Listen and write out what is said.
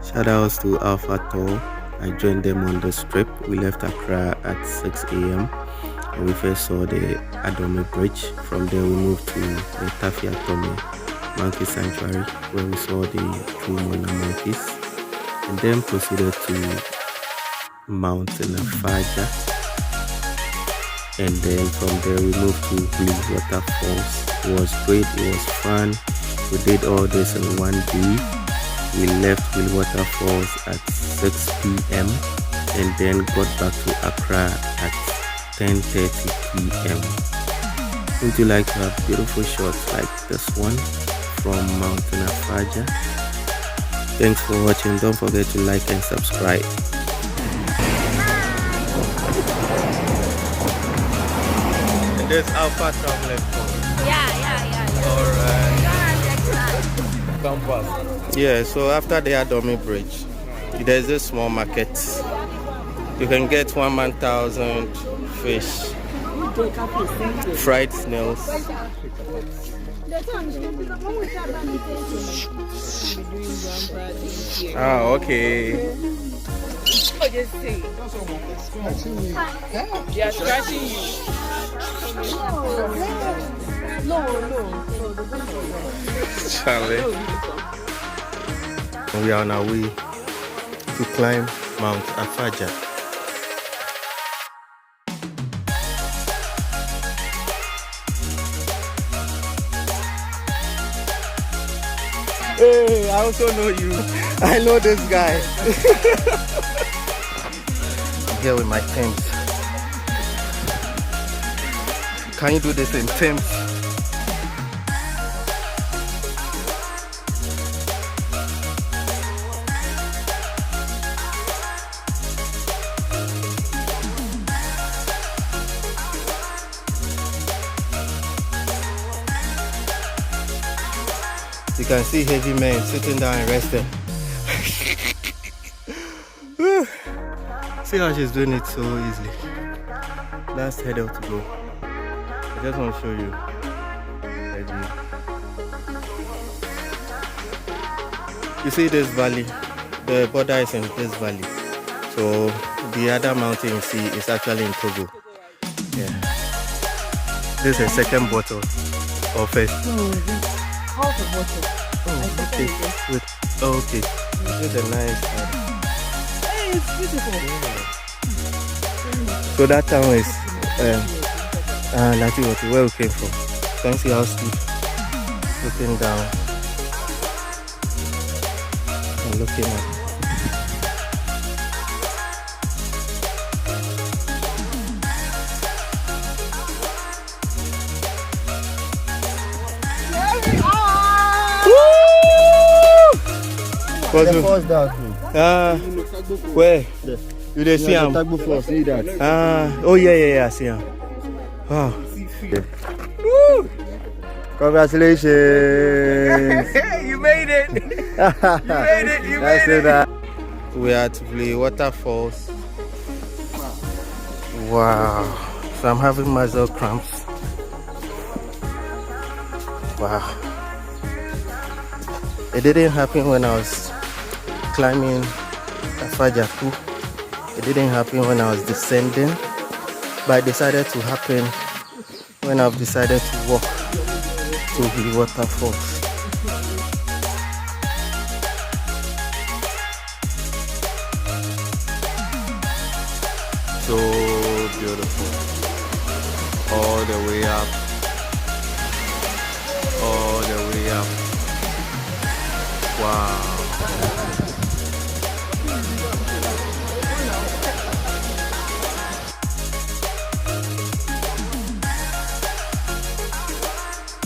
Shout outs to Alpha Tour. I joined them on this trip. We left Accra at 6 a.m. and we first saw the Adomi bridge. From there we moved to the Tafi Atome monkey sanctuary where we saw the two Mona monkeys and then proceeded to Mountain Afadja, and then from there we moved to Blue Waterfalls. It was great, it was fun. We did all this in one day. We left Blue Waterfalls at 6 p.m. and then got back to Accra at 10:30 p.m. Would you like to have beautiful shots like this one from Mountain Afadja? Thanks for watching. Don't forget to like and subscribe. There's Alpha Travel. Yeah. Alright. Campus. Yeah, so after the Adomi bridge, there's a small market. You can get 1,000 fish, fried snails. Ah, okay. They are scratching you. No. Charlie. We are on our way to climb Mount Afadja. Hey, I also know you. I know this guy. I'm here with my Thames. Can you do this in Thames? You can see heavy men sitting down and resting. See how she's doing it so easily. Last header to go. I just want to show you. You see this valley? The border is in this valley. So the other mountain you see is actually in Togo. Yeah. This is a second bottle or first. Half a bottle. Oh, okay. Wait. Oh, okay. It's a nice. Hey, it's beautiful. Yeah. So that town is Lati, where we came from. Can you see how steep? Looking down and looking up. The first down. Where? Yeah. You did see him? See that? Oh yeah, I see him. Wow. Yeah. Woo! Congratulations! You made it! You made it! We are at Blue Waterfalls. Wow. So I'm having muscle cramps. Wow. It didn't happen when I was climbing Afadja. It didn't happen when I was descending, but it decided to happen when I've decided to walk to the waterfalls. So beautiful. All the way up. All the way up. Wow.